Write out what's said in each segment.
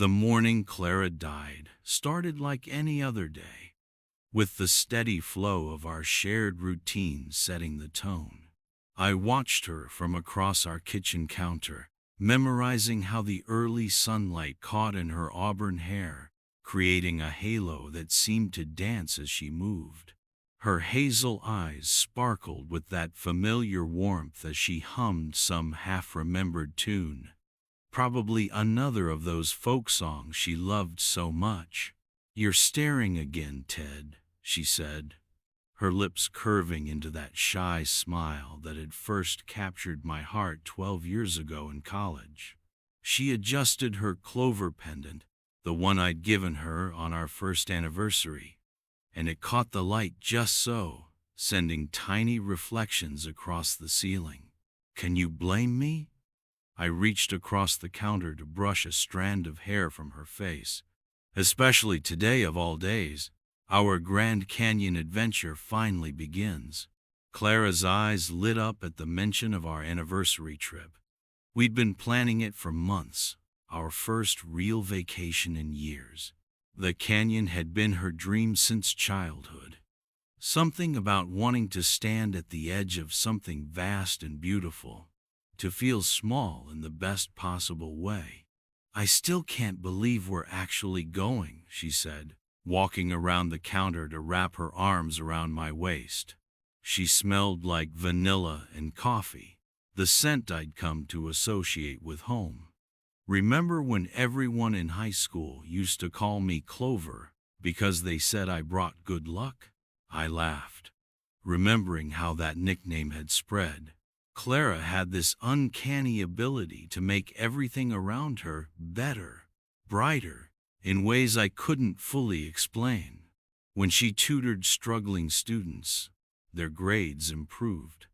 The morning Clara died started like any other day, with the steady flow of our shared routine setting the tone. I watched her from across our kitchen counter, memorizing how the early sunlight caught in her auburn hair, creating a halo that seemed to dance as she moved. Her hazel eyes sparkled with that familiar warmth as she hummed some half-remembered tune, probably another of those folk songs she loved so much. "You're staring again, Ted," she said, her lips curving into that shy smile that had first captured my heart 12 years ago in college. She adjusted her Clover pendant, the one I'd given her on our first anniversary, and it caught the light just so, sending tiny reflections across the ceiling. "Can you blame me?" I reached across the counter to brush a strand of hair from her face. "Especially today of all days. Our Grand Canyon adventure finally begins." Clara's eyes lit up at the mention of our anniversary trip. We'd been planning it for months, our first real vacation in years. The canyon had been her dream since childhood. Something about wanting to stand at the edge of something vast and beautiful, to feel small in the best possible way. "I still can't believe we're actually going," she said, walking around the counter to wrap her arms around my waist. She smelled like vanilla and coffee, the scent I'd come to associate with home. "Remember when everyone in high school used to call me Clover because they said I brought good luck?" I laughed, remembering how that nickname had spread. Clara had this uncanny ability to make everything around her better, brighter, in ways I couldn't fully explain. When she tutored struggling students, their grades improved.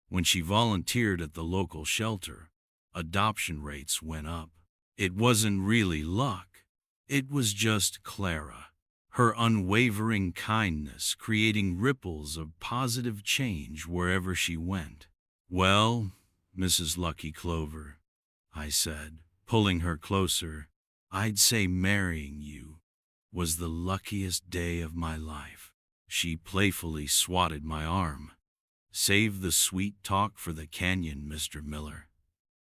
When she volunteered at the local shelter, adoption rates went up. It wasn't really luck. It was just Clara, her unwavering kindness creating ripples of positive change wherever she went. "Well, Mrs. Lucky Clover," I said, pulling her closer, "I'd say marrying you was the luckiest day of my life." She playfully swatted my arm. "Save the sweet talk for the canyon, Mr. Miller.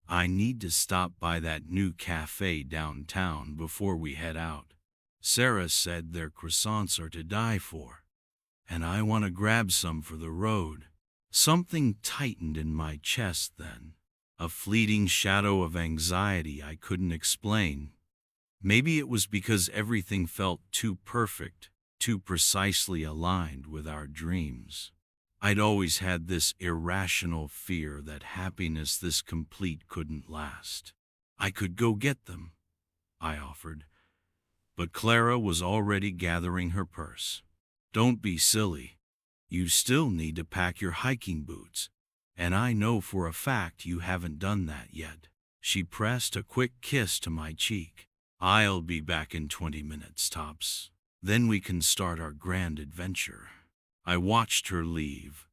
I need to stop by that new cafe downtown before we head out. Sarah said their croissants are to die for, and I want to grab some for the road." Something tightened in my chest then, a fleeting shadow of anxiety I couldn't explain. Maybe it was because everything felt too perfect, too precisely aligned with our dreams. I'd always had this irrational fear that happiness this complete couldn't last. "I could go get them," I offered, but Clara was already gathering her purse. "Don't be silly. You still need to pack your hiking boots, and I know for a fact you haven't done that yet." She pressed a quick kiss to my cheek. "I'll be back in 20 minutes tops. Then we can start our grand adventure." I watched her leave,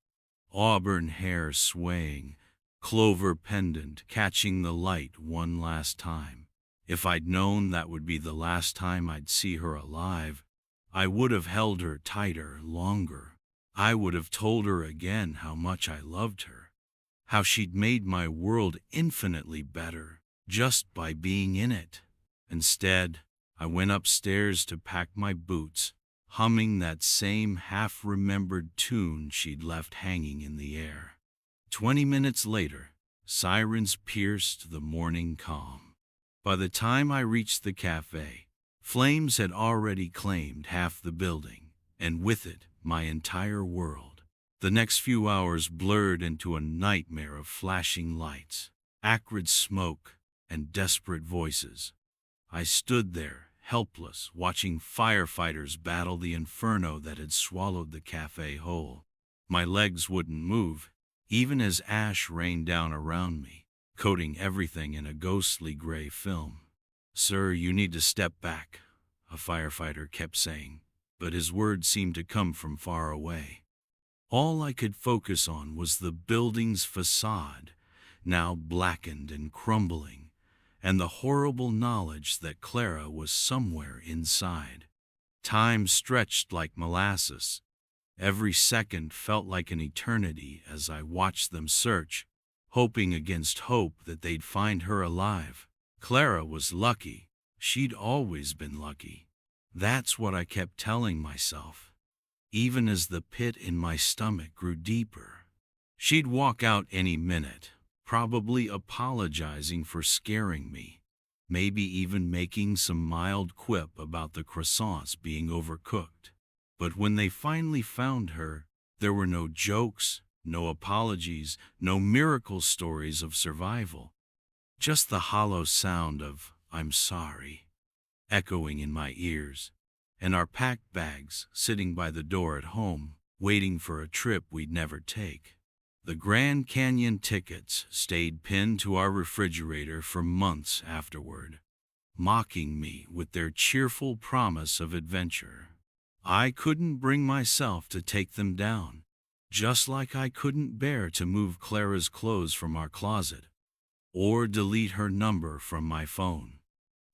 auburn hair swaying, Clover pendant catching the light one last time. If I'd known that would be the last time I'd see her alive, I would have held her tighter, longer. I would have told her again how much I loved her, how she'd made my world infinitely better just by being in it. Instead, I went upstairs to pack my boots, humming that same half-remembered tune she'd left hanging in the air. 20 minutes later, sirens pierced the morning calm. By the time I reached the cafe, flames had already claimed half the building, and with it, my entire world. The next few hours blurred into a nightmare of flashing lights, acrid smoke, and desperate voices. I stood there, helpless, watching firefighters battle the inferno that had swallowed the cafe whole. My legs wouldn't move, even as ash rained down around me, coating everything in a ghostly gray film. "Sir, you need to step back," a firefighter kept saying, but his words seemed to come from far away. All I could focus on was the building's facade, now blackened and crumbling, and the horrible knowledge that Clara was somewhere inside. Time stretched like molasses. Every second felt like an eternity as I watched them search, hoping against hope that they'd find her alive. Clara was lucky. She'd always been lucky. That's what I kept telling myself, even as the pit in my stomach grew deeper. She'd walk out any minute, probably apologizing for scaring me, maybe even making some mild quip about the croissants being overcooked. But when they finally found her, there were no jokes, no apologies, no miracle stories of survival. Just the hollow sound of, "I'm sorry," echoing in my ears, and our packed bags sitting by the door at home, waiting for a trip we'd never take. The Grand Canyon tickets stayed pinned to our refrigerator for months afterward, mocking me with their cheerful promise of adventure. I couldn't bring myself to take them down, just like I couldn't bear to move Clara's clothes from our closet, or delete her number from my phone.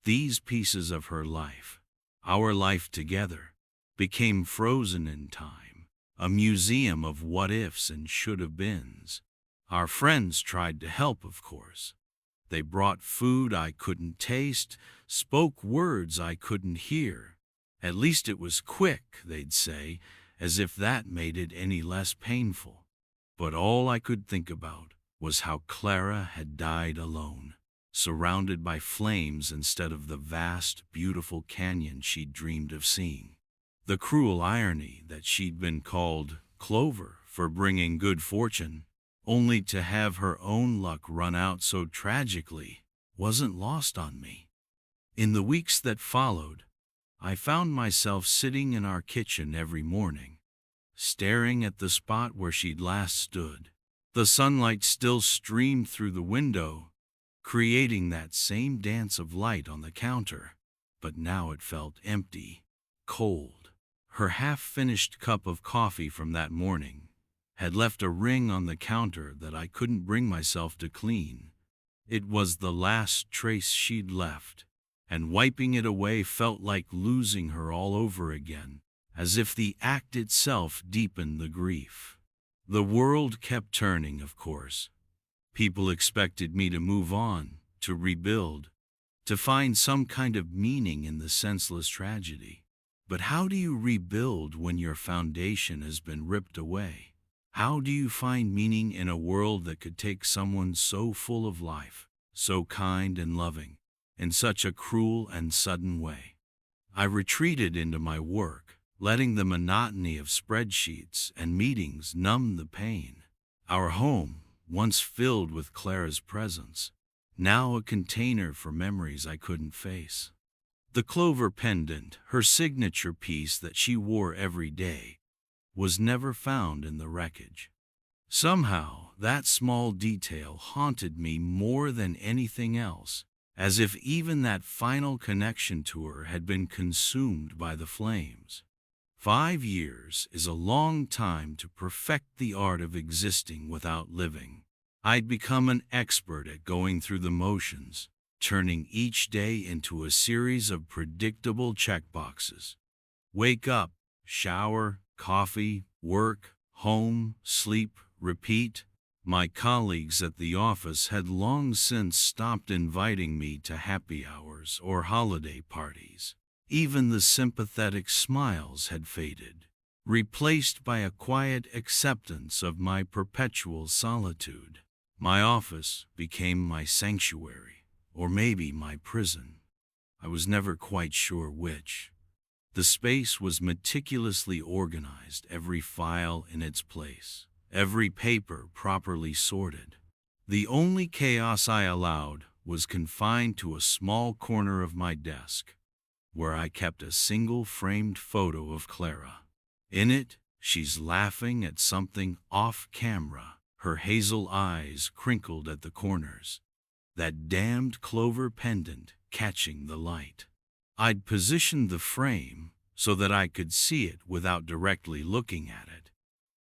These pieces of her life, our life together, became frozen in time, a museum of what-ifs and should-have-beens. Our friends tried to help, of course. They brought food I couldn't taste, spoke words I couldn't hear. "At least it was quick," they'd say, as if that made it any less painful. But all I could think about was how Clara had died alone, surrounded by flames instead of the vast, beautiful canyon she'd dreamed of seeing. The cruel irony that she'd been called Clover for bringing good fortune, only to have her own luck run out so tragically, wasn't lost on me. In the weeks that followed, I found myself sitting in our kitchen every morning, staring at the spot where she'd last stood. The sunlight still streamed through the window, creating that same dance of light on the counter, but now it felt empty, cold. Her half-finished cup of coffee from that morning had left a ring on the counter that I couldn't bring myself to clean. It was the last trace she'd left, and wiping it away felt like losing her all over again, as if the act itself deepened the grief. The world kept turning, of course. People expected me to move on, to rebuild, to find some kind of meaning in the senseless tragedy. But how do you rebuild when your foundation has been ripped away? How do you find meaning in a world that could take someone so full of life, so kind and loving, in such a cruel and sudden way? I retreated into my work, letting the monotony of spreadsheets and meetings numb the pain. Our home, once filled with Clara's presence, now a container for memories I couldn't face. The Clover Pendant, her signature piece that she wore every day, was never found in the wreckage. Somehow, that small detail haunted me more than anything else, as if even that final connection to her had been consumed by the flames. 5 years is a long time to perfect the art of existing without living. I'd become an expert at going through the motions, turning each day into a series of predictable checkboxes. Wake up, shower, coffee, work, home, sleep, repeat. My colleagues at the office had long since stopped inviting me to happy hours or holiday parties. Even the sympathetic smiles had faded, replaced by a quiet acceptance of my perpetual solitude. My office became my sanctuary, or maybe my prison. I was never quite sure which. The space was meticulously organized, every file in its place, every paper properly sorted. The only chaos I allowed was confined to a small corner of my desk, where I kept a single framed photo of Clara. In it, she's laughing at something off camera, her hazel eyes crinkled at the corners, that damned Clover pendant catching the light. I'd positioned the frame so that I could see it without directly looking at it,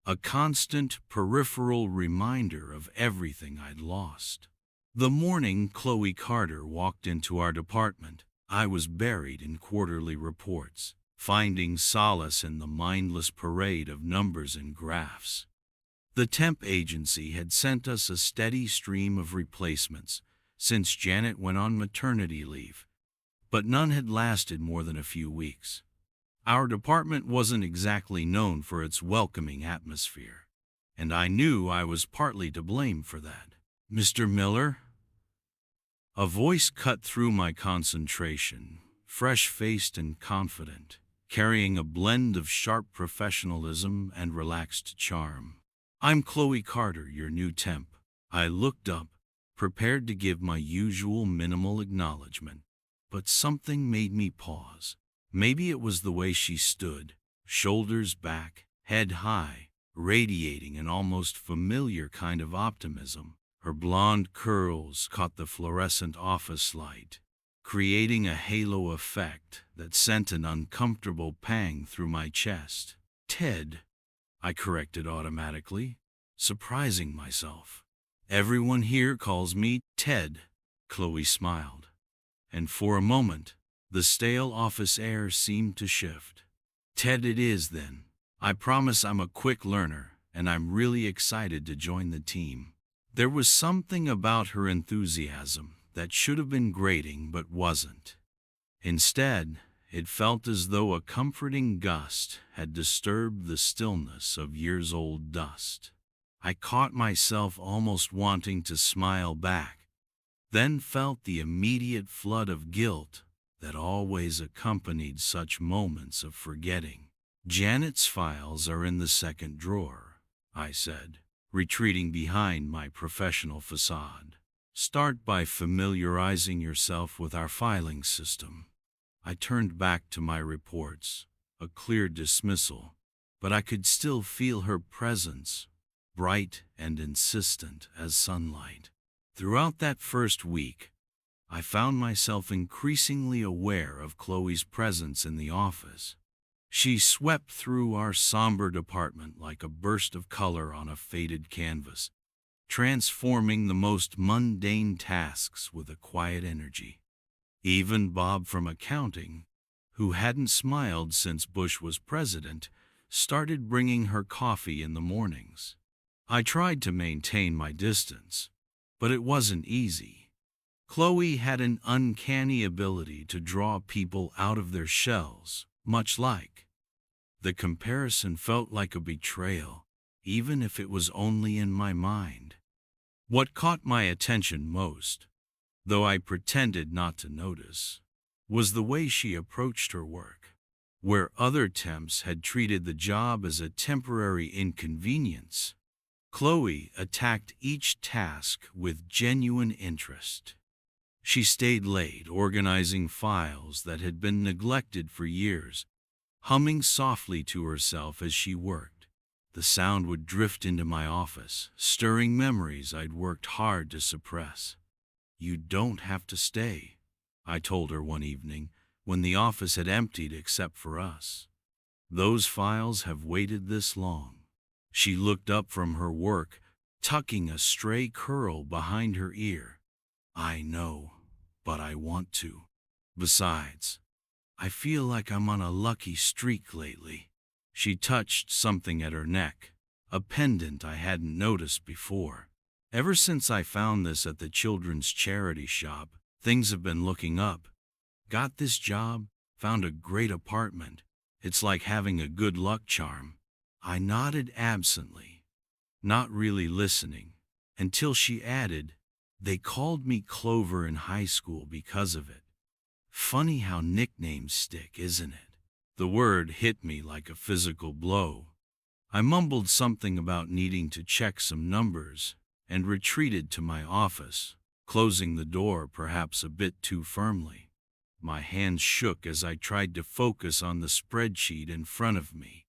a constant peripheral reminder of everything I'd lost. The morning Chloe Carter walked into our department, I was buried in quarterly reports, finding solace in the mindless parade of numbers and graphs. The temp agency had sent us a steady stream of replacements since Janet went on maternity leave, but none had lasted more than a few weeks. Our department wasn't exactly known for its welcoming atmosphere, and I knew I was partly to blame for that. "Mr. Miller?" A voice cut through my concentration, fresh-faced and confident, carrying a blend of sharp professionalism and relaxed charm. "I'm Chloe Carter, your new temp." I looked up, prepared to give my usual minimal acknowledgement, but something made me pause. Maybe it was the way she stood, shoulders back, head high, radiating an almost familiar kind of optimism. Her blonde curls caught the fluorescent office light, creating a halo effect that sent an uncomfortable pang through my chest. "Ted," I corrected automatically, surprising myself. "Everyone here calls me Ted," Chloe smiled, and for a moment, the stale office air seemed to shift. "Ted it is then. I promise I'm a quick learner, and I'm really excited to join the team." There was something about her enthusiasm that should have been grating but wasn't. Instead, it felt as though a comforting gust had disturbed the stillness of years-old dust. I caught myself almost wanting to smile back, then felt the immediate flood of guilt that always accompanied such moments of forgetting. "Janet's files are in the second drawer," I said, retreating behind my professional facade. "Start by familiarizing yourself with our filing system." I turned back to my reports, a clear dismissal, but I could still feel her presence, bright and insistent as sunlight. Throughout that first week, I found myself increasingly aware of Chloe's presence in the office. She swept through our somber department like a burst of color on a faded canvas, transforming the most mundane tasks with a quiet energy. Even Bob from accounting, who hadn't smiled since Bush was president, started bringing her coffee in the mornings. I tried to maintain my distance, but it wasn't easy. Chloe had an uncanny ability to draw people out of their shells, much like. The comparison felt like a betrayal, even if it was only in my mind. What caught my attention most, though I pretended not to notice, was the way she approached her work. Where other temps had treated the job as a temporary inconvenience, Chloe attacked each task with genuine interest. She stayed late organizing files that had been neglected for years, humming softly to herself as she worked. The sound would drift into my office, stirring memories I'd worked hard to suppress. "You don't have to stay," I told her one evening when the office had emptied except for us. "Those files have waited this long." She looked up from her work, tucking a stray curl behind her ear. "I know, but I want to. Besides, I feel like I'm on a lucky streak lately." She touched something at her neck, a pendant I hadn't noticed before. "Ever since I found this at the children's charity shop, things have been looking up. Got this job, found a great apartment. It's like having a good luck charm." I nodded absently, not really listening, until she added, "They called me Clover in high school because of it. Funny how nicknames stick, isn't it?" The word hit me like a physical blow. I mumbled something about needing to check some numbers and retreated to my office, closing the door perhaps a bit too firmly. My hands shook as I tried to focus on the spreadsheet in front of me,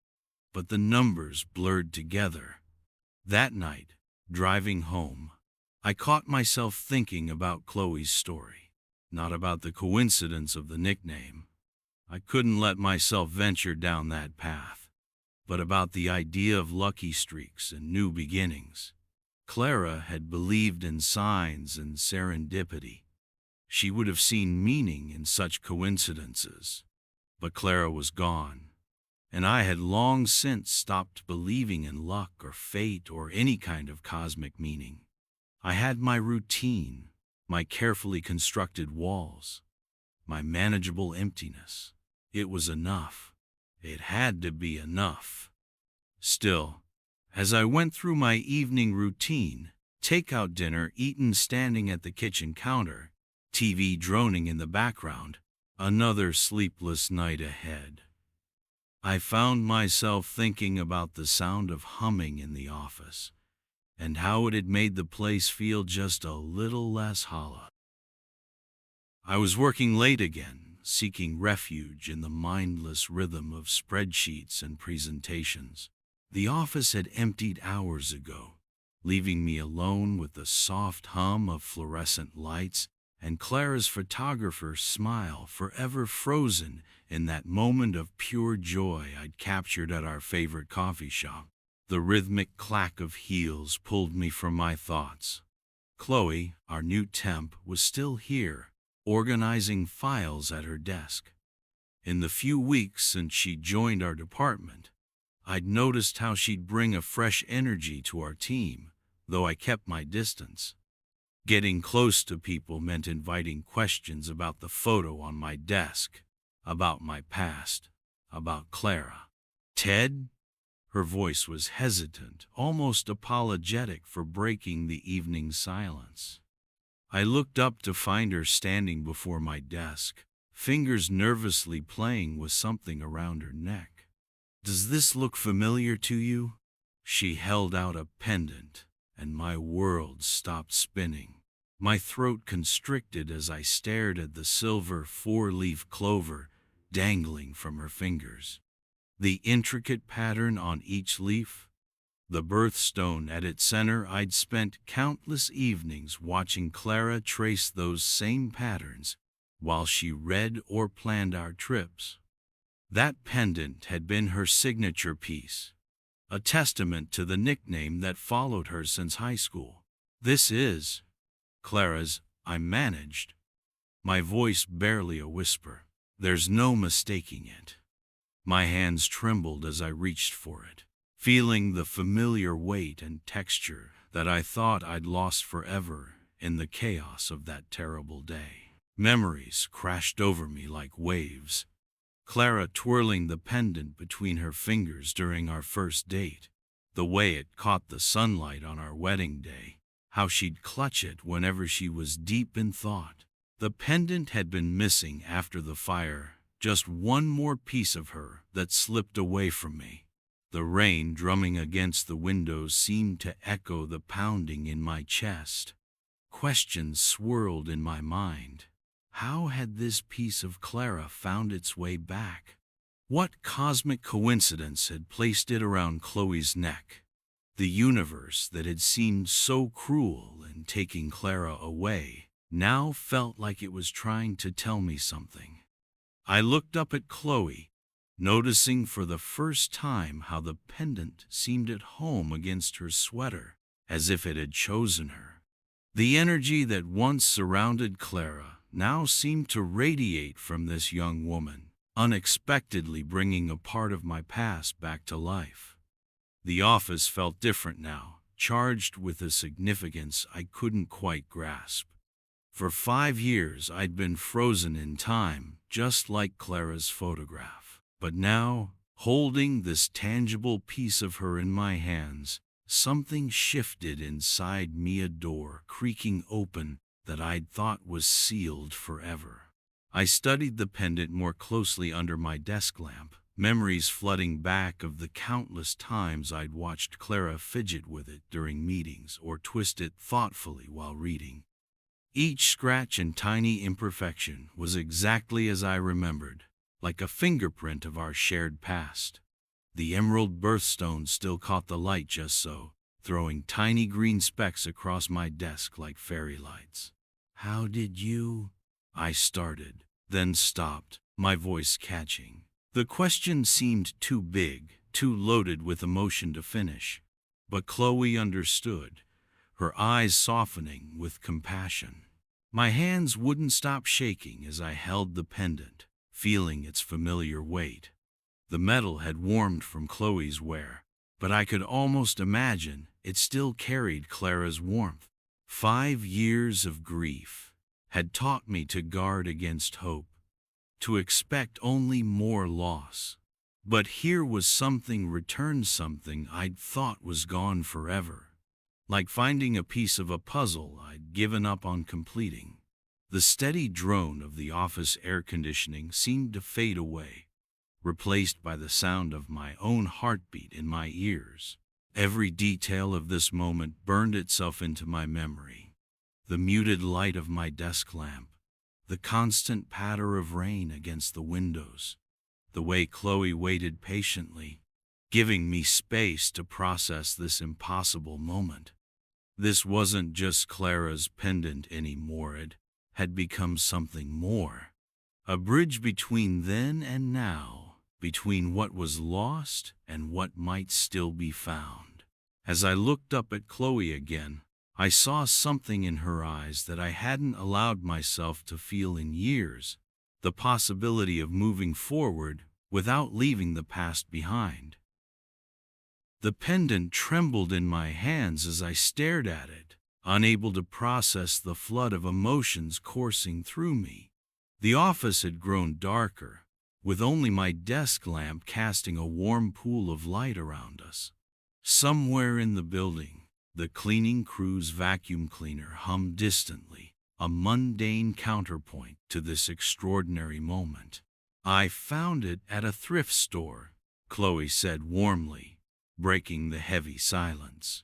but the numbers blurred together. That night, driving home, I caught myself thinking about Chloe's story, not about the coincidence of the nickname. I couldn't let myself venture down that path, but about the idea of lucky streaks and new beginnings. Clara had believed in signs and serendipity. She would have seen meaning in such coincidences. But Clara was gone, and I had long since stopped believing in luck or fate or any kind of cosmic meaning. I had my routine, my carefully constructed walls, my manageable emptiness. It was enough. It had to be enough. Still, as I went through my evening routine, takeout dinner eaten standing at the kitchen counter, TV droning in the background, another sleepless night ahead, I found myself thinking about the sound of humming in the office and how it had made the place feel just a little less hollow. I was working late again, seeking refuge in the mindless rhythm of spreadsheets and presentations. The office had emptied hours ago, leaving me alone with the soft hum of fluorescent lights and Clara's photographer's smile forever frozen in that moment of pure joy I'd captured at our favorite coffee shop. The rhythmic clack of heels pulled me from my thoughts. Chloe, our new temp, was still here, organizing files at her desk. In the few weeks since she joined our department, I'd noticed how she'd bring a fresh energy to our team, though I kept my distance. Getting close to people meant inviting questions about the photo on my desk, about my past, about Clara. "Ted?" Her voice was hesitant, almost apologetic for breaking the evening silence. I looked up to find her standing before my desk, fingers nervously playing with something around her neck. "Does this look familiar to you?" She held out a pendant, and my world stopped spinning. My throat constricted as I stared at the silver four-leaf clover dangling from her fingers. The intricate pattern on each leaf, the birthstone at its center. I'd spent countless evenings watching Clara trace those same patterns while she read or planned our trips. That pendant had been her signature piece, a testament to the nickname that followed her since high school. "This is Clara's," I managed, my voice barely a whisper. "There's no mistaking it." My hands trembled as I reached for it, feeling the familiar weight and texture that I thought I'd lost forever in the chaos of that terrible day. Memories crashed over me like waves. Clara twirling the pendant between her fingers during our first date, the way it caught the sunlight on our wedding day, how she'd clutch it whenever she was deep in thought. The pendant had been missing after the fire, just one more piece of her that slipped away from me. The rain drumming against the windows seemed to echo the pounding in my chest. Questions swirled in my mind. How had this piece of Clara found its way back? What cosmic coincidence had placed it around Chloe's neck? The universe that had seemed so cruel in taking Clara away now felt like it was trying to tell me something. I looked up at Chloe, noticing for the first time how the pendant seemed at home against her sweater, as if it had chosen her. The energy that once surrounded Clara now seemed to radiate from this young woman, unexpectedly bringing a part of my past back to life. The office felt different now, charged with a significance I couldn't quite grasp. For 5 years I'd been frozen in time, just like Clara's photograph. But now, holding this tangible piece of her in my hands, something shifted inside me, a door creaking open that I'd thought was sealed forever. I studied the pendant more closely under my desk lamp, memories flooding back of the countless times I'd watched Clara fidget with it during meetings or twist it thoughtfully while reading. Each scratch and tiny imperfection was exactly as I remembered, like a fingerprint of our shared past. The emerald birthstone still caught the light just so, throwing tiny green specks across my desk like fairy lights. "How did you?" I started, then stopped, my voice catching. The question seemed too big, too loaded with emotion to finish. But Chloe understood. her eyes softening with compassion. My hands wouldn't stop shaking as I held the pendant, feeling its familiar weight. The metal had warmed from Chloe's wear, but I could almost imagine it still carried Clara's warmth. 5 years of grief had taught me to guard against hope, to expect only more loss. But here was something returned, something I'd thought was gone forever, like finding a piece of a puzzle I'd given up on completing. The steady drone of the office air conditioning seemed to fade away, replaced by the sound of my own heartbeat in my ears. Every detail of this moment burned itself into my memory. The muted light of my desk lamp, the constant patter of rain against the windows, the way Chloe waited patiently, giving me space to process this impossible moment. This wasn't just Clara's pendant anymore, it had become something more. A bridge between then and now, between what was lost and what might still be found. As I looked up at Chloe again, I saw something in her eyes that I hadn't allowed myself to feel in years, the possibility of moving forward without leaving the past behind. The pendant trembled in my hands as I stared at it, unable to process the flood of emotions coursing through me. The office had grown darker, with only my desk lamp casting a warm pool of light around us. Somewhere in the building, the cleaning crew's vacuum cleaner hummed distantly, a mundane counterpoint to this extraordinary moment. "I found it at a thrift store," Chloe said warmly, breaking the heavy silence.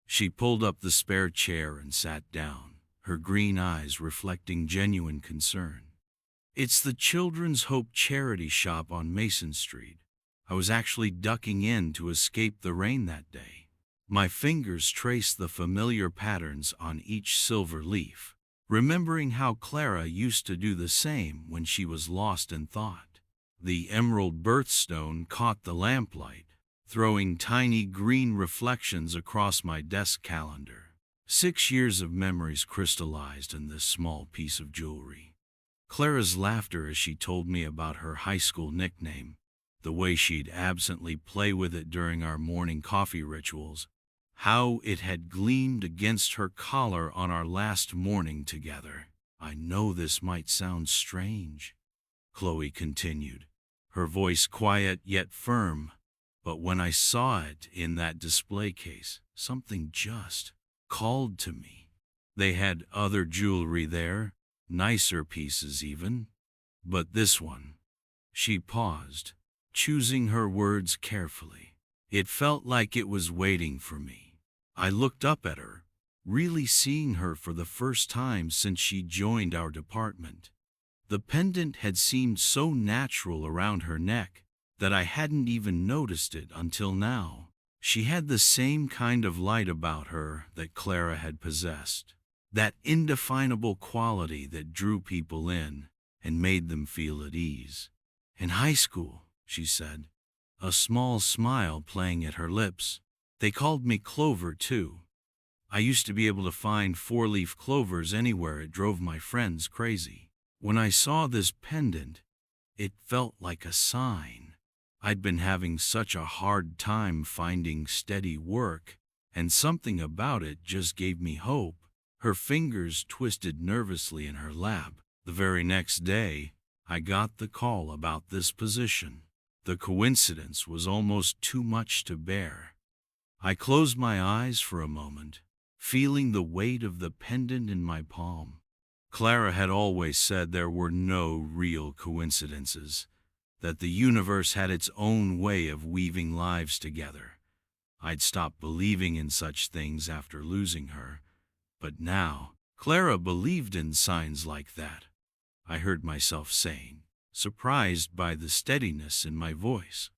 She pulled up the spare chair and sat down, her green eyes reflecting genuine concern. "It's the Children's Hope charity shop on Mason Street. I was actually ducking in to escape the rain that day." My fingers traced the familiar patterns on each silver leaf, remembering how Clara used to do the same when she was lost in thought. The emerald birthstone caught the lamplight, throwing tiny green reflections across my desk calendar. 6 years of memories crystallized in this small piece of jewelry. Clara's laughter as she told me about her high school nickname, the way she'd absently play with it during our morning coffee rituals, how it had gleamed against her collar on our last morning together. "I know this might sound strange," Chloe continued, her voice quiet yet firm, "but when I saw it in that display case, something just called to me. They had other jewelry there, nicer pieces even, but this one." She paused, choosing her words carefully. "It felt like it was waiting for me." I looked up at her, really seeing her for the first time since she joined our department. The pendant had seemed so natural around her neck that I hadn't even noticed it until now. She had the same kind of light about her that Clara had possessed, that indefinable quality that drew people in and made them feel at ease. "In high school," she said, a small smile playing at her lips, "they called me Clover too. I used to be able to find 4-leaf clovers anywhere. It drove my friends crazy. When I saw this pendant, it felt like a sign. I'd been having such a hard time finding steady work, and something about it just gave me hope." Her fingers twisted nervously in her lap. "The very next day, I got the call about this position. The coincidence was almost too much to bear." I closed my eyes for a moment, feeling the weight of the pendant in my palm. Clara had always said there were no real coincidences, that the universe had its own way of weaving lives together. I'd stopped believing in such things after losing her, but now Clara believed in signs like that, I heard myself saying, surprised by the steadiness in my voice.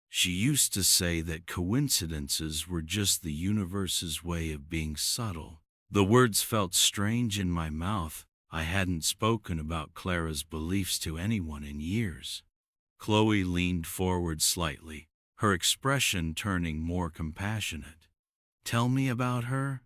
She used to say that coincidences were just the universe's way of being subtle. The words felt strange in my mouth. I hadn't spoken about Clara's beliefs to anyone in years. Chloe leaned forward slightly, her expression turning more compassionate. "Tell me about her?"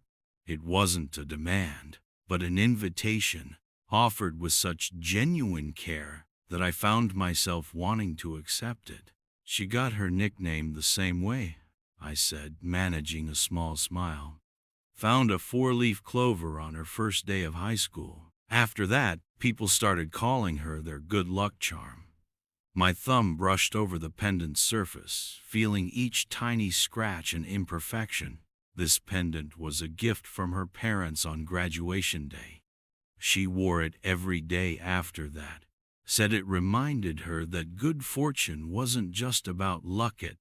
It wasn't a demand, but an invitation, offered with such genuine care that I found myself wanting to accept it. She got her nickname the same way, I said, managing a small smile. Found a four-leaf clover on her first day of high school. After that, people started calling her their good luck charm. My thumb brushed over the pendant's surface, feeling each tiny scratch and imperfection. This pendant was a gift from her parents on graduation day. She wore it every day after that, said it reminded her that good fortune wasn't just about luck, it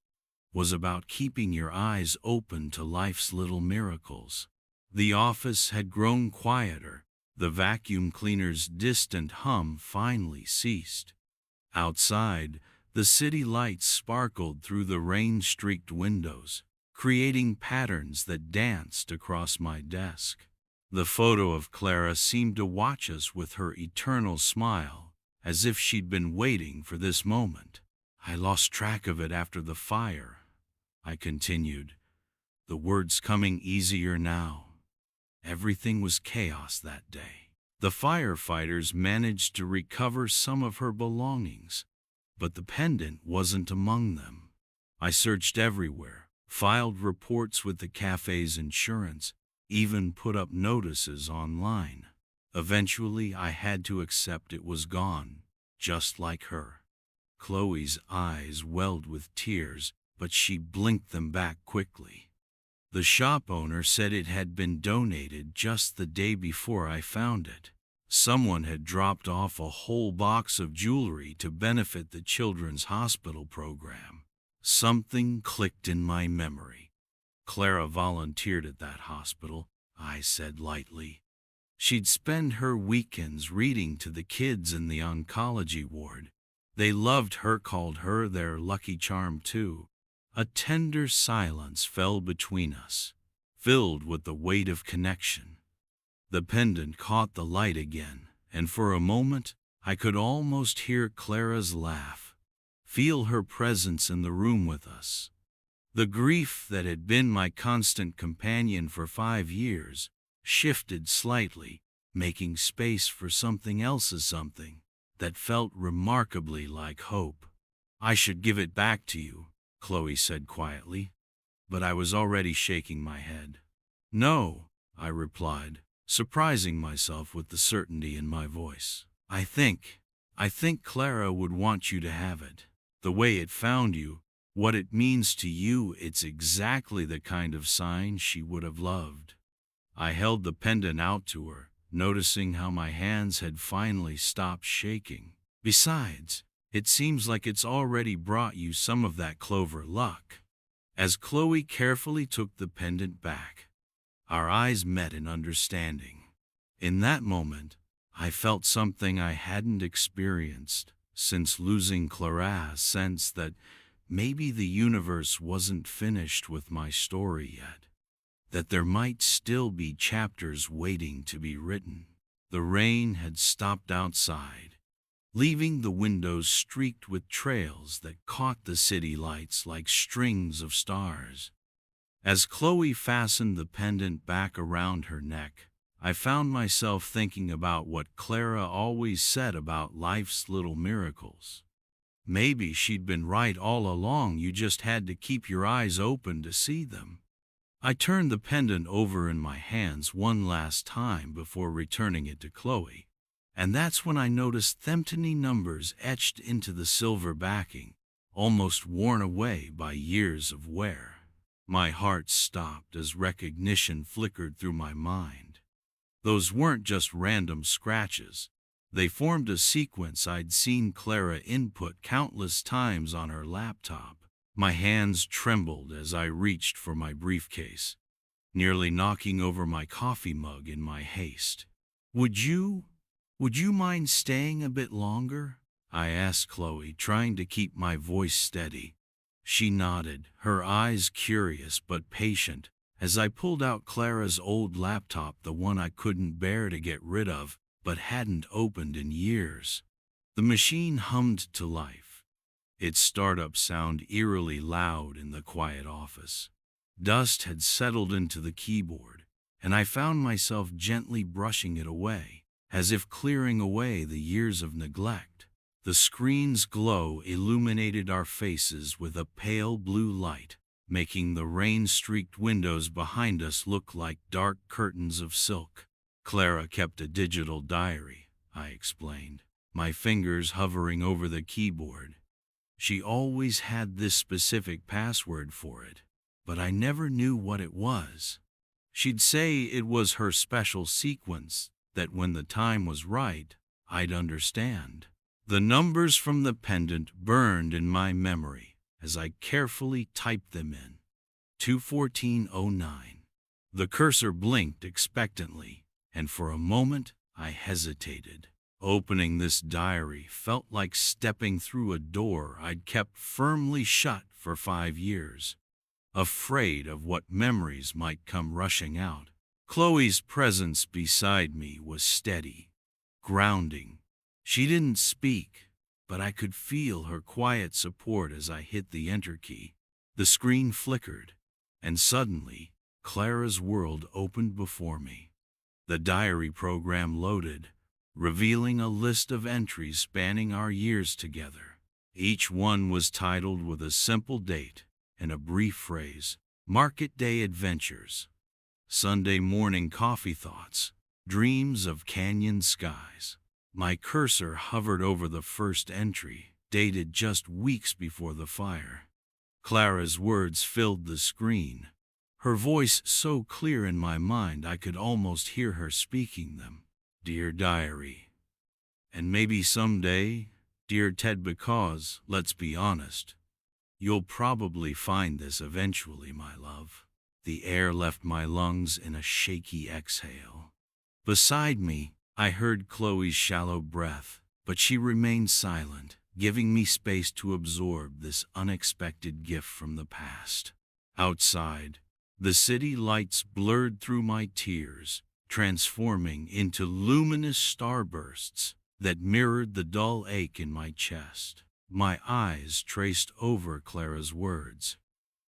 was about keeping your eyes open to life's little miracles. The office had grown quieter. The vacuum cleaner's distant hum finally ceased. Outside, the city lights sparkled through the rain-streaked windows, creating patterns that danced across my desk. The photo of Clara seemed to watch us with her eternal smile, as if she'd been waiting for this moment. I lost track of it after the fire, I continued, the words coming easier now. Everything was chaos that day. The firefighters managed to recover some of her belongings, but the pendant wasn't among them. I searched everywhere, filed reports with the cafe's insurance, even put up notices online. Eventually, I had to accept it was gone, just like her. Chloe's eyes welled with tears, but she blinked them back quickly. The shop owner said it had been donated just the day before I found it. Someone had dropped off a whole box of jewelry to benefit the children's hospital program. Something clicked in my memory. Clara volunteered at that hospital, I said lightly. She'd spend her weekends reading to the kids in the oncology ward. They loved her, called her their lucky charm too. A tender silence fell between us, filled with the weight of connection. The pendant caught the light again, and for a moment I could almost hear Clara's laugh, feel her presence in the room with us. The grief that had been my constant companion for 5 years shifted slightly, making space for something else's something that felt remarkably like hope. I should give it back to you, Chloe said quietly, but I was already shaking my head. No, I replied, surprising myself with the certainty in my voice. I think Clara would want you to have it. The way it found you, what it means to you, it's exactly the kind of sign she would have loved. I held the pendant out to her, noticing how my hands had finally stopped shaking. Besides, it seems like it's already brought you some of that Clover luck. As Chloe carefully took the pendant back, our eyes met in understanding. In that moment, I felt something I hadn't experienced since losing Clara, a sense that maybe the universe wasn't finished with my story yet, that there might still be chapters waiting to be written. The rain had stopped outside, leaving the windows streaked with trails that caught the city lights like strings of stars. As Chloe fastened the pendant back around her neck, I found myself thinking about what Clara always said about life's little miracles. Maybe she'd been right all along, you just had to keep your eyes open to see them. I turned the pendant over in my hands one last time before returning it to Chloe. And that's when I noticed thempany numbers etched into the silver backing, almost worn away by years of wear. My heart stopped as recognition flickered through my mind. Those weren't just random scratches. They formed a sequence I'd seen Clara input countless times on her laptop. My hands trembled as I reached for my briefcase, nearly knocking over my coffee mug in my haste. Would you mind staying a bit longer? I asked Chloe, trying to keep my voice steady. She nodded, her eyes curious but patient, as I pulled out Clara's old laptop, the one I couldn't bear to get rid of, but hadn't opened in years. The machine hummed to life, its startup sound eerily loud in the quiet office. Dust had settled into the keyboard, and I found myself gently brushing it away, as if clearing away the years of neglect. The screen's glow illuminated our faces with a pale blue light, making the rain-streaked windows behind us look like dark curtains of silk. Clara kept a digital diary, I explained, my fingers hovering over the keyboard. She always had this specific password for it, but I never knew what it was. She'd say it was her special sequence, that when the time was right, I'd understand. The numbers from the pendant burned in my memory as I carefully typed them in. 21409. The cursor blinked expectantly, and for a moment I hesitated. Opening this diary felt like stepping through a door I'd kept firmly shut for 5 years, afraid of what memories might come rushing out. Chloe's presence beside me was steady, grounding. She didn't speak, but I could feel her quiet support as I hit the enter key. The screen flickered, and suddenly, Clara's world opened before me. The diary program loaded, revealing a list of entries spanning our years together. Each one was titled with a simple date and a brief phrase: Market Day Adventures, Sunday Morning Coffee Thoughts, Dreams of Canyon Skies. My cursor hovered over the first entry, dated just weeks before the fire. Clara's words filled the screen, her voice so clear in my mind I could almost hear her speaking them. Dear Diary, and maybe someday, Dear Ted, because, let's be honest, you'll probably find this eventually, my love. The air left my lungs in a shaky exhale. Beside me, I heard Chloe's shallow breath, but she remained silent, giving me space to absorb this unexpected gift from the past. Outside, the city lights blurred through my tears, transforming into luminous starbursts that mirrored the dull ache in my chest. My eyes traced over Clara's words,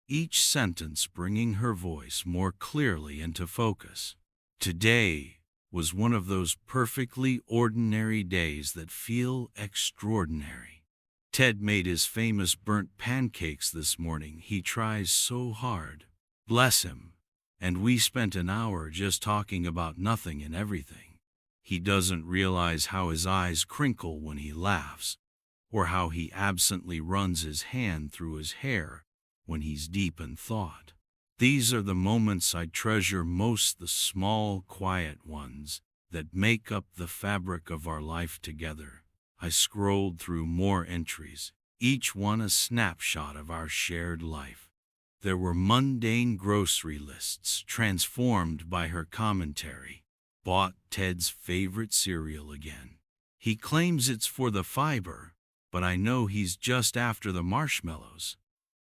each sentence bringing her voice more clearly into focus. Today was one of those perfectly ordinary days that feel extraordinary. Ted made his famous burnt pancakes this morning. He tries so hard. Bless him. And we spent an hour just talking about nothing and everything. He doesn't realize how his eyes crinkle when he laughs, or how he absently runs his hand through his hair when he's deep in thought. These are the moments I treasure most, the small, quiet ones that make up the fabric of our life together. I scrolled through more entries, each one a snapshot of our shared life. There were mundane grocery lists transformed by her commentary. Bought Ted's favorite cereal again. He claims it's for the fiber, but I know he's just after the marshmallows.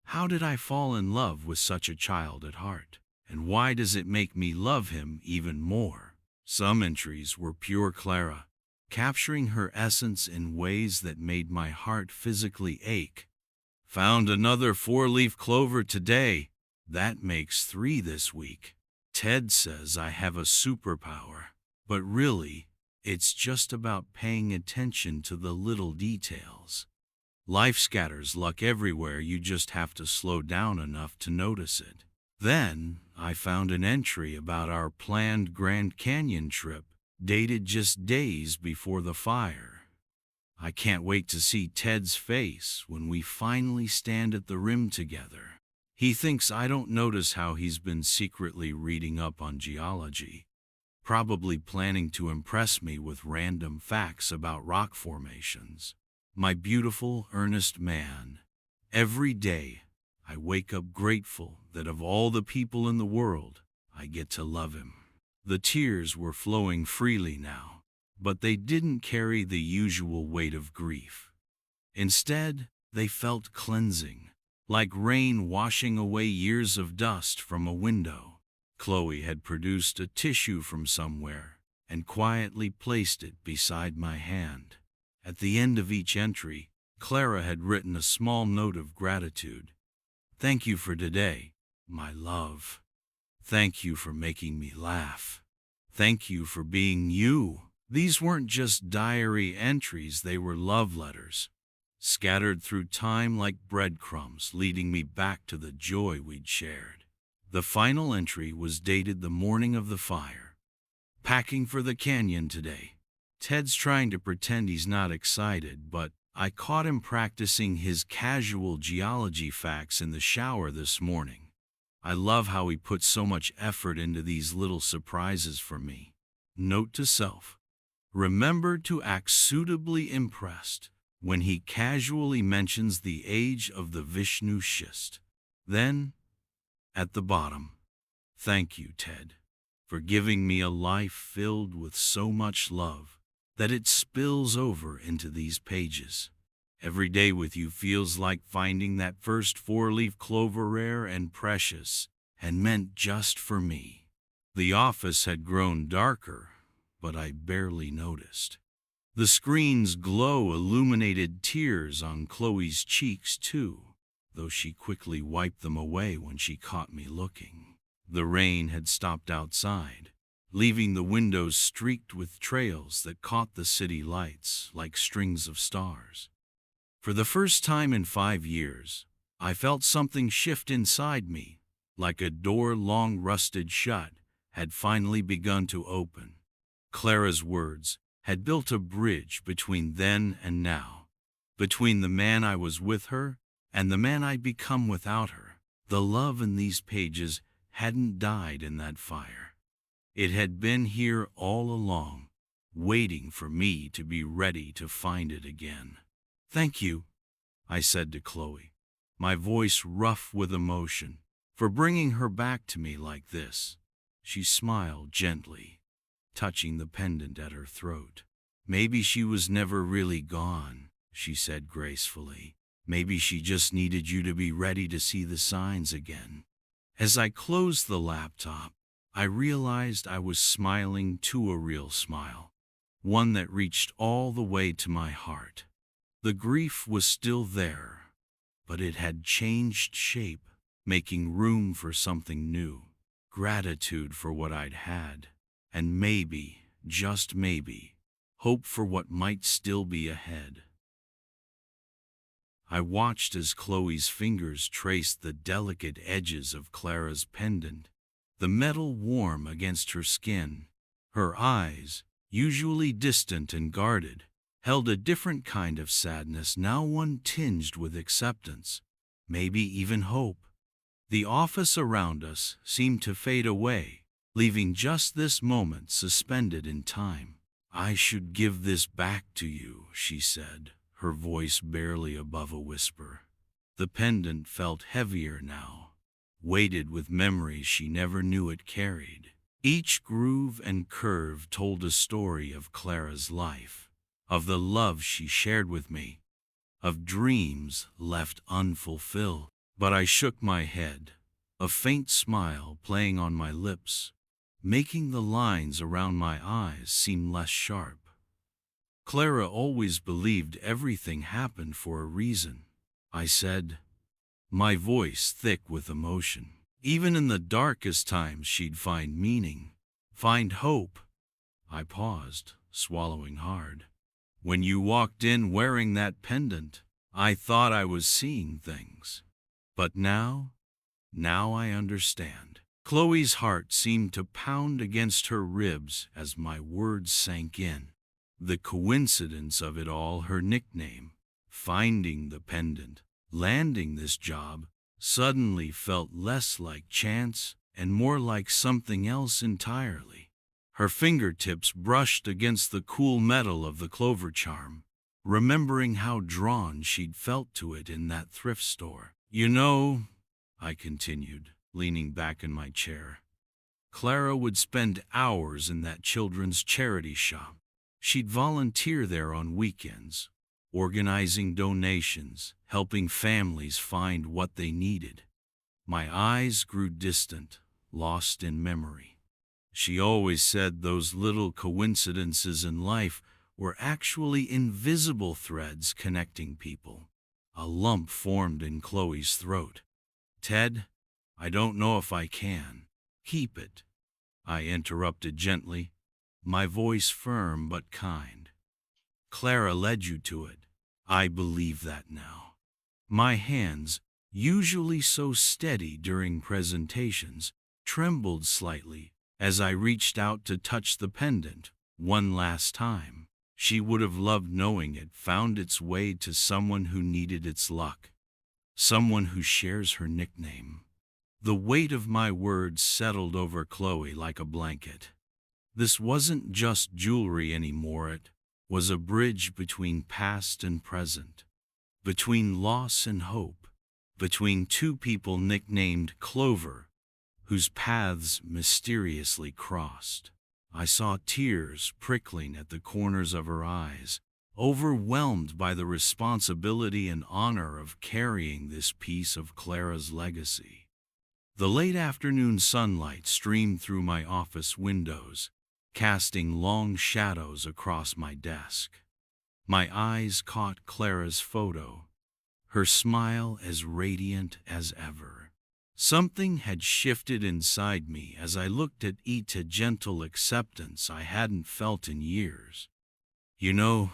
How did I fall in love with such a child at heart? And why does it make me love him even more? Some entries were pure Clara, capturing her essence in ways that made my heart physically ache. Found another 4-leaf clover today. That makes 3 this week. Ted says I have a superpower, but really, it's just about paying attention to the little details. Life scatters luck everywhere, you just have to slow down enough to notice it. Then, I found an entry about our planned Grand Canyon trip, dated just days before the fire. I can't wait to see Ted's face when we finally stand at the rim together. He thinks I don't notice how he's been secretly reading up on geology, probably planning to impress me with random facts about rock formations. My beautiful, earnest man. Every day, I wake up grateful that of all the people in the world, I get to love him. The tears were flowing freely now, but they didn't carry the usual weight of grief. Instead, they felt cleansing, like rain washing away years of dust from a window. Chloe had produced a tissue from somewhere and quietly placed it beside my hand. At the end of each entry, Clara had written a small note of gratitude. Thank you for today, my love. Thank you for making me laugh. Thank you for being you. These weren't just diary entries, they were love letters, scattered through time like breadcrumbs, leading me back to the joy we'd shared. The final entry was dated the morning of the fire. Packing for the canyon today. Ted's trying to pretend he's not excited, but I caught him practicing his casual geology facts in the shower this morning. I love how he puts so much effort into these little surprises for me. Note to self: remember to act suitably impressed when he casually mentions the age of the Vishnu schist. Then, at the bottom, thank you, Ted, for giving me a life filled with so much love that it spills over into these pages. Every day with you feels like finding that first four-leaf clover, rare and precious, and meant just for me. The office had grown darker, but I barely noticed. The screen's glow illuminated tears on Chloe's cheeks too, though she quickly wiped them away when she caught me looking. The rain had stopped outside, leaving the windows streaked with trails that caught the city lights like strings of stars. For the first time in 5 years, I felt something shift inside me, like a door long rusted shut had finally begun to open. Clara's words had built a bridge between then and now, between the man I was with her and the man I'd become without her. The love in these pages hadn't died in that fire. It had been here all along, waiting for me to be ready to find it again. Thank you, I said to Chloe, my voice rough with emotion, for bringing her back to me like this. She smiled gently, touching the pendant at her throat. Maybe she was never really gone, she said gracefully. Maybe she just needed you to be ready to see the signs again. As I closed the laptop, I realized I was smiling to a real smile, one that reached all the way to my heart. The grief was still there, but it had changed shape, making room for something new. Gratitude for what I'd had, and maybe, just maybe, hope for what might still be ahead. I watched as Chloe's fingers traced the delicate edges of Clara's pendant, the metal warm against her skin. Her eyes, usually distant and guarded, held a different kind of sadness, now one tinged with acceptance, maybe even hope. The office around us seemed to fade away, leaving just this moment suspended in time. I should give this back to you, she said, her voice barely above a whisper. The pendant felt heavier now, weighted with memories she never knew it carried. Each groove and curve told a story of Clara's life, of the love she shared with me, of dreams left unfulfilled. But I shook my head, a faint smile playing on my lips, making the lines around my eyes seem less sharp. Clara always believed everything happened for a reason, I said, my voice thick with emotion. Even in the darkest times she'd find meaning, find hope. I paused, swallowing hard. When you walked in wearing that pendant, I thought I was seeing things. But now I understand. Chloe's heart seemed to pound against her ribs as my words sank in. The coincidence of it all, her nickname, finding the pendant, landing this job, suddenly felt less like chance and more like something else entirely. Her fingertips brushed against the cool metal of the clover charm, remembering how drawn she'd felt to it in that thrift store. You know, I continued, leaning back in my chair, Clara would spend hours in that children's charity shop. She'd volunteer there on weekends, organizing donations, helping families find what they needed. My eyes grew distant, lost in memory. She always said those little coincidences in life were actually invisible threads connecting people. A lump formed in Chloe's throat. Ted, I don't know if I can. Keep it, I interrupted gently, my voice firm but kind. Clara led you to it. I believe that now. My hands, usually so steady during presentations, trembled slightly as I reached out to touch the pendant one last time. She would have loved knowing it found its way to someone who needed its luck, someone who shares her nickname. The weight of my words settled over Chloe like a blanket. This wasn't just jewelry anymore, it was a bridge between past and present, between loss and hope, between two people nicknamed Clover, whose paths mysteriously crossed. I saw tears prickling at the corners of her eyes, overwhelmed by the responsibility and honor of carrying this piece of Clara's legacy. The late afternoon sunlight streamed through my office windows, casting long shadows across my desk. My eyes caught Clara's photo, her smile as radiant as ever. Something had shifted inside me as I looked at it, a gentle acceptance I hadn't felt in years. You know,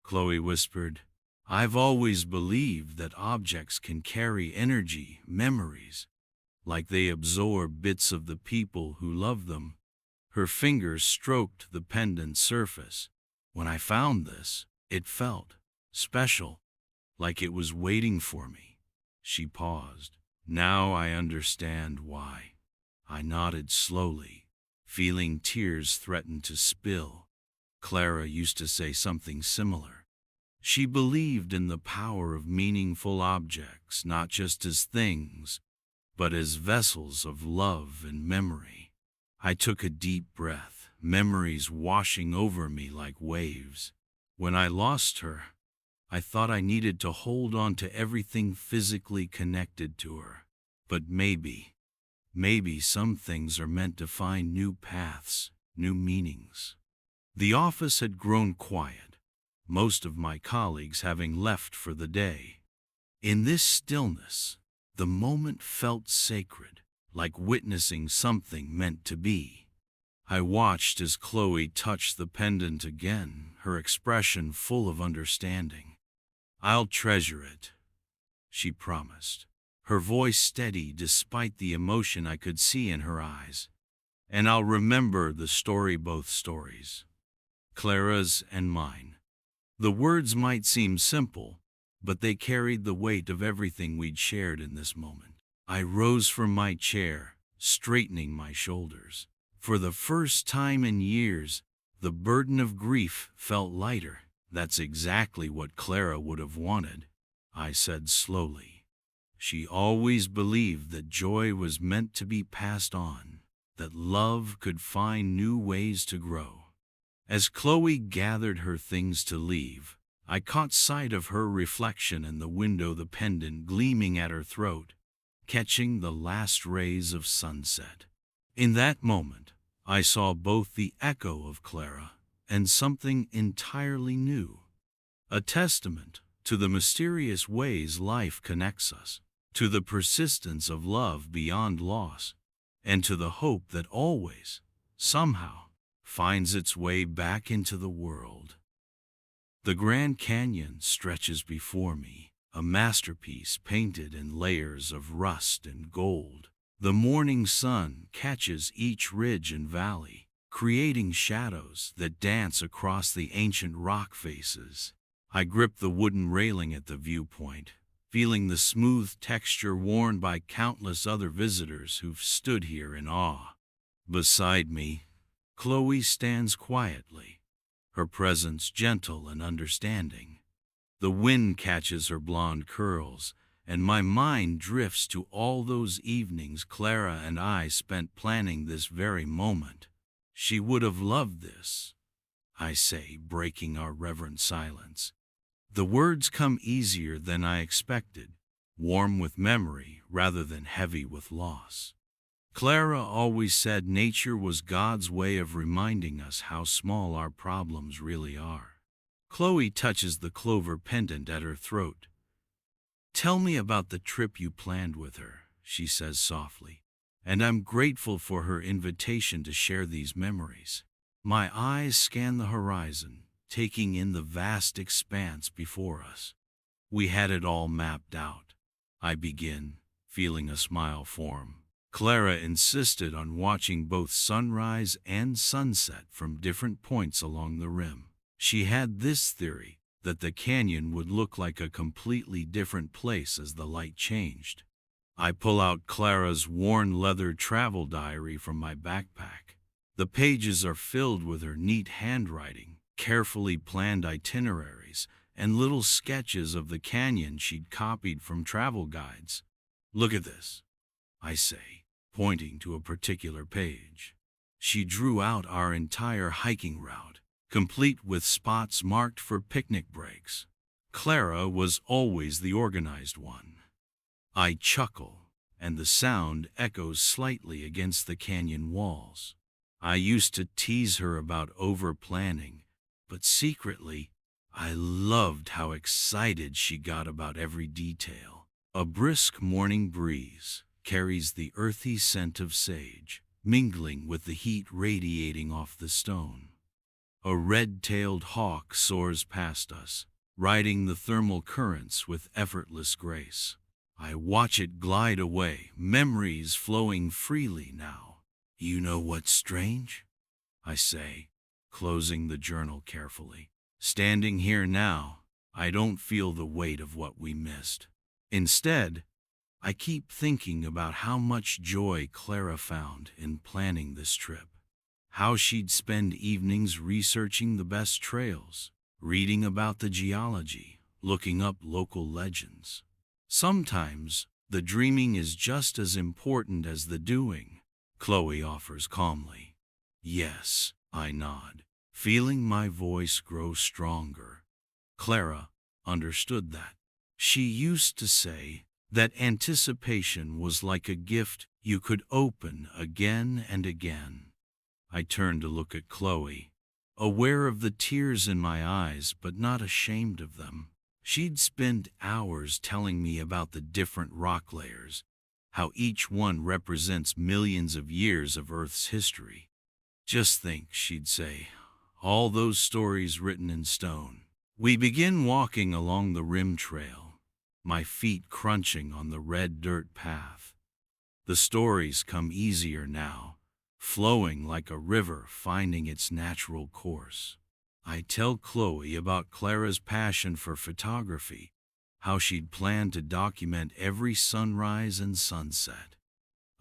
Chloe whispered, I've always believed that objects can carry energy, memories, like they absorb bits of the people who love them. Her fingers stroked the pendant surface. When I found this, it felt special, like it was waiting for me. She paused. Now I understand why. I nodded slowly, feeling tears threaten to spill. Clara used to say something similar. She believed in the power of meaningful objects, not just as things, but as vessels of love and memory. I took a deep breath, memories washing over me like waves. When I lost her, I thought I needed to hold on to everything physically connected to her. But maybe some things are meant to find new paths, new meanings. The office had grown quiet, most of my colleagues having left for the day. In this stillness, the moment felt sacred, like witnessing something meant to be. I watched as Chloe touched the pendant again, her expression full of understanding. I'll treasure it, she promised, her voice steady despite the emotion I could see in her eyes. And I'll remember the story, both stories, Clara's and mine. The words might seem simple, but they carried the weight of everything we'd shared in this moment. I rose from my chair, straightening my shoulders. For the first time in years, the burden of grief felt lighter. That's exactly what Clara would have wanted, I said slowly. She always believed that joy was meant to be passed on, that love could find new ways to grow. As Chloe gathered her things to leave, I caught sight of her reflection in the window, the pendant gleaming at her throat, catching the last rays of sunset. In that moment, I saw both the echo of Clara and something entirely new, a testament to the mysterious ways life connects us, to the persistence of love beyond loss, and to the hope that always, somehow, finds its way back into the world. The Grand Canyon stretches before me, a masterpiece painted in layers of rust and gold. The morning sun catches each ridge and valley, creating shadows that dance across the ancient rock faces. I grip the wooden railing at the viewpoint, feeling the smooth texture worn by countless other visitors who've stood here in awe. Beside me, Chloe stands quietly, her presence gentle and understanding. The wind catches her blonde curls, and my mind drifts to all those evenings Clara and I spent planning this very moment. She would have loved this, I say, breaking our reverent silence. The words come easier than I expected, warm with memory rather than heavy with loss. Clara always said nature was God's way of reminding us how small our problems really are. Chloe touches the Clover pendant at her throat. Tell me about the trip you planned with her, she says softly. and I'm grateful for her invitation to share these memories. My eyes scan the horizon, taking in the vast expanse before us. We had it all mapped out. I begin, feeling a smile form. Clara insisted on watching both sunrise and sunset from different points along the rim. She had this theory that the canyon would look like a completely different place as the light changed. I pull out Clara's worn leather travel diary from my backpack. The pages are filled with her neat handwriting, carefully planned itineraries, and little sketches of the canyon she'd copied from travel guides. "Look at this," I say, pointing to a particular page. She drew out our entire hiking route, complete with spots marked for picnic breaks. Clara was always the organized one. I chuckle, and the sound echoes slightly against the canyon walls. I used to tease her about over-planning, but secretly, I loved how excited she got about every detail. A brisk morning breeze carries the earthy scent of sage, mingling with the heat radiating off the stone. A red-tailed hawk soars past us, riding the thermal currents with effortless grace. I watch it glide away, memories flowing freely now. "You know what's strange?" I say, closing the journal carefully. "Standing here now, I don't feel the weight of what we missed. Instead, I keep thinking about how much joy Clara found in planning this trip. How she'd spend evenings researching the best trails, reading about the geology, looking up local legends. Sometimes, the dreaming is just as important as the doing," Chloe offers calmly. "Yes," I nod, feeling my voice grow stronger. Clara understood that. She used to say that anticipation was like a gift you could open again and again. I turned to look at Chloe, aware of the tears in my eyes but not ashamed of them. She'd spent hours telling me about the different rock layers, how each one represents millions of years of Earth's history. "Just think," she'd say, "all those stories written in stone." We begin walking along the rim trail, my feet crunching on the red dirt path. The stories come easier now, flowing like a river finding its natural course. I tell Chloe about Clara's passion for photography, how she'd planned to document every sunrise and sunset,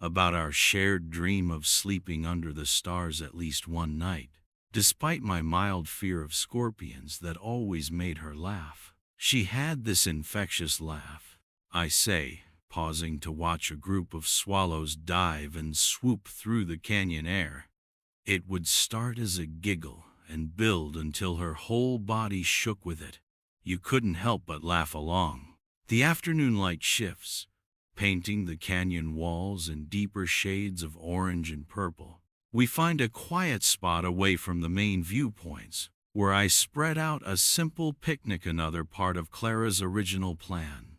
about our shared dream of sleeping under the stars at least one night, despite my mild fear of scorpions that always made her laugh. She had this infectious laugh, I say, pausing to watch a group of swallows dive and swoop through the canyon air. It would start as a giggle and build until her whole body shook with it. You couldn't help but laugh along. The afternoon light shifts, painting the canyon walls in deeper shades of orange and purple. We find a quiet spot away from the main viewpoints, where I spread out a simple picnic, another part of Clara's original plan.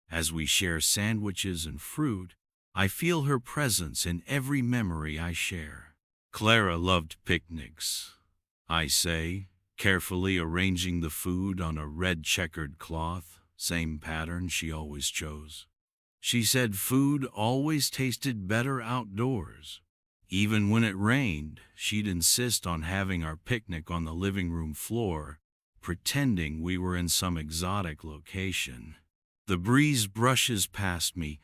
As we share sandwiches and fruit, I feel her presence in every memory I share. Clara loved picnics, I say, carefully arranging the food on a red checkered cloth, same pattern she always chose. She said food always tasted better outdoors. Even when it rained, she'd insist on having our picnic on the living room floor, pretending we were in some exotic location. The breeze brushes past me,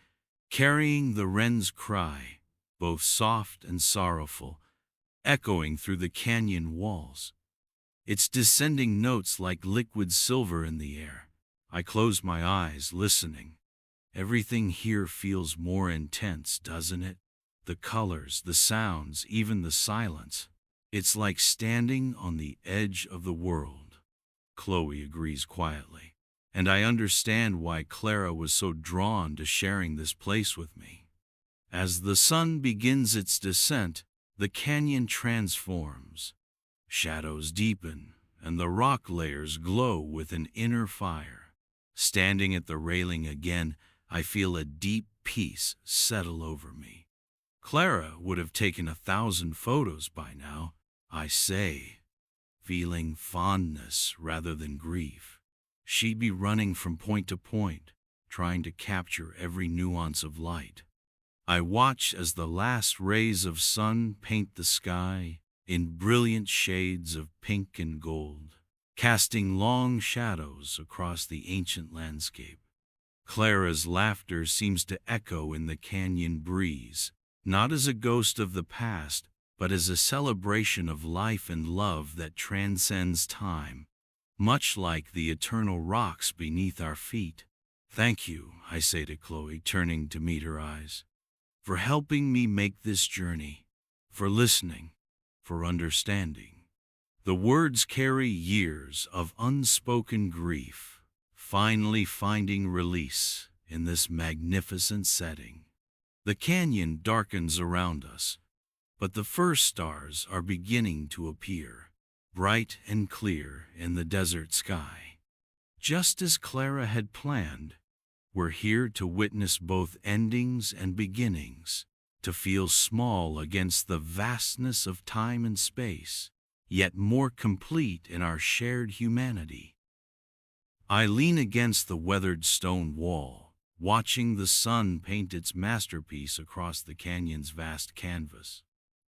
carrying the wren's cry, both soft and sorrowful, echoing through the canyon walls. Its descending notes like liquid silver in the air. I close my eyes, listening. Everything here feels more intense, doesn't it? The colors, the sounds, even the silence. It's like standing on the edge of the world. Chloe agrees quietly, and I understand why Clara was so drawn to sharing this place with me. As the sun begins its descent, the canyon transforms. Shadows deepen, and the rock layers glow with an inner fire. Standing at the railing again, I feel a deep peace settle over me. Clara would have taken 1,000 photos by now, I say, feeling fondness rather than grief. She'd be running from point to point, trying to capture every nuance of light. I watch as the last rays of sun paint the sky in brilliant shades of pink and gold, casting long shadows across the ancient landscape. Clara's laughter seems to echo in the canyon breeze, not as a ghost of the past, but as a celebration of life and love that transcends time, much like the eternal rocks beneath our feet. Thank you, I say to Chloe, turning to meet her eyes, for helping me make this journey, for listening, for understanding. The words carry years of unspoken grief, finally finding release in this magnificent setting. The canyon darkens around us, but the first stars are beginning to appear, bright and clear in the desert sky. Just as Clara had planned, we're here to witness both endings and beginnings, to feel small against the vastness of time and space, yet more complete in our shared humanity. I lean against the weathered stone wall, watching the sun paint its masterpiece across the canyon's vast canvas.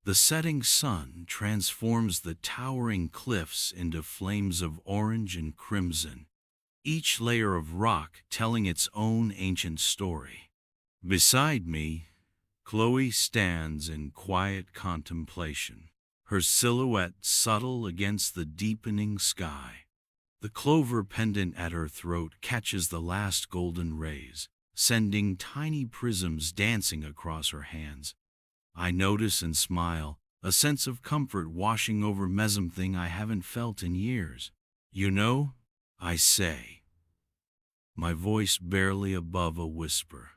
The setting sun transforms the towering cliffs into flames of orange and crimson, each layer of rock telling its own ancient story. Beside me, Chloe stands in quiet contemplation, her silhouette subtle against the deepening sky. The clover pendant at her throat catches the last golden rays, sending tiny prisms dancing across her hands. I notice and smile, a sense of comfort washing over me, something I haven't felt in years. You know, I say, my voice barely above a whisper.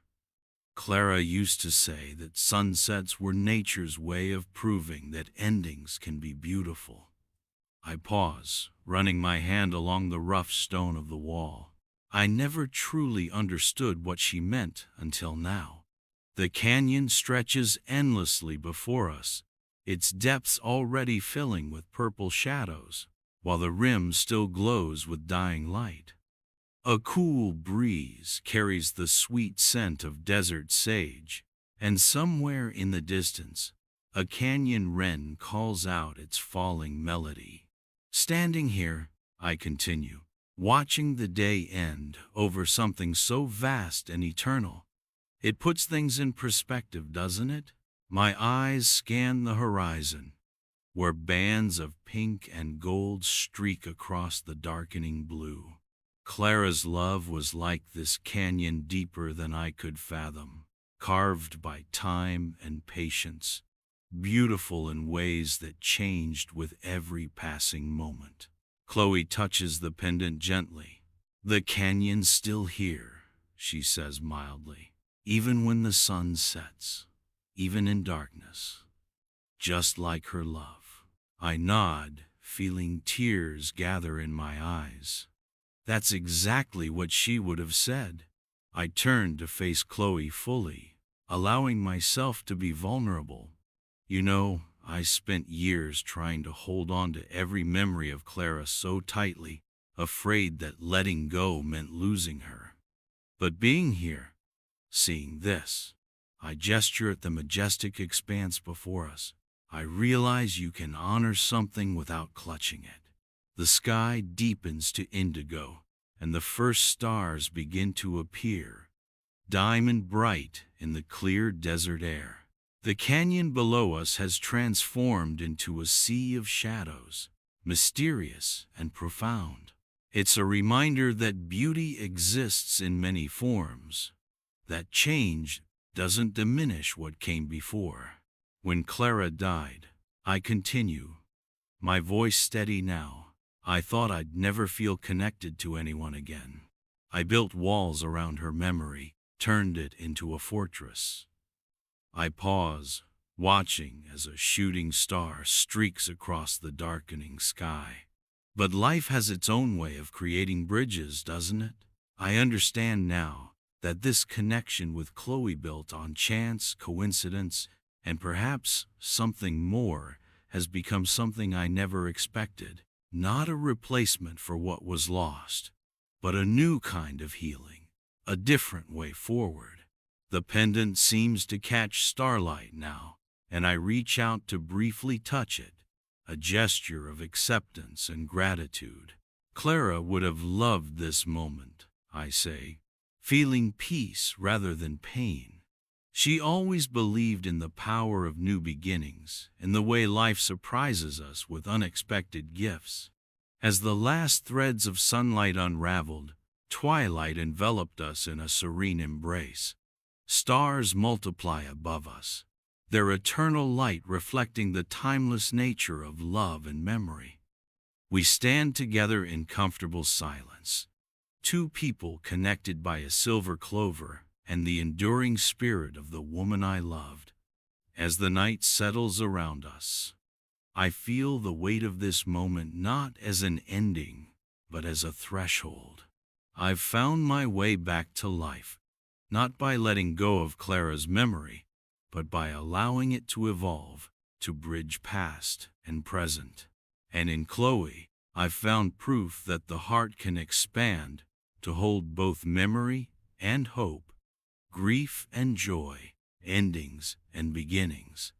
Clara used to say that sunsets were nature's way of proving that endings can be beautiful. I pause, running my hand along the rough stone of the wall. I never truly understood what she meant until now. The canyon stretches endlessly before us, its depths already filling with purple shadows, while the rim still glows with dying light. A cool breeze carries the sweet scent of desert sage, and somewhere in the distance, a canyon wren calls out its falling melody. Standing here, I continue, watching the day end over something so vast and eternal. It puts things in perspective, doesn't it? My eyes scan the horizon, where bands of pink and gold streak across the darkening blue. Clara's love was like this canyon, deeper than I could fathom, carved by time and patience, beautiful in ways that changed with every passing moment. Chloe touches the pendant gently. The canyon's still here, she says mildly, even when the sun sets, even in darkness, just like her love. I nod, feeling tears gather in my eyes. That's exactly what she would have said. I turned to face Chloe fully, allowing myself to be vulnerable. You know, I spent years trying to hold on to every memory of Clara so tightly, afraid that letting go meant losing her. But being here, seeing this, I gesture at the majestic expanse before us. I realize you can honor something without clutching it. The sky deepens to indigo, and the first stars begin to appear, diamond bright in the clear desert air. The canyon below us has transformed into a sea of shadows, mysterious and profound. It's a reminder that beauty exists in many forms, that change doesn't diminish what came before. When Clara died, I continue, my voice steady now. I thought I'd never feel connected to anyone again. I built walls around her memory, turned it into a fortress. I pause, watching as a shooting star streaks across the darkening sky. But life has its own way of creating bridges, doesn't it? I understand now that this connection with Chloe built on chance, coincidence, And perhaps something more has become something I never expected. Not a replacement for what was lost, but a new kind of healing, a different way forward. The pendant seems to catch starlight now, and I reach out to briefly touch it, a gesture of acceptance and gratitude. Clara would have loved this moment, I say, feeling peace rather than pain. She always believed in the power of new beginnings and the way life surprises us with unexpected gifts. As the last threads of sunlight unraveled, twilight enveloped us in a serene embrace. Stars multiply above us, their eternal light reflecting the timeless nature of love and memory. We stand together in comfortable silence, two people connected by a silver clover and the enduring spirit of the woman I loved. As the night settles around us, I feel the weight of this moment not as an ending, but as a threshold. I've found my way back to life, not by letting go of Clara's memory, but by allowing it to evolve, to bridge past and present. And in Chloe, I've found proof that the heart can expand to hold both memory and hope, grief and joy, endings and beginnings.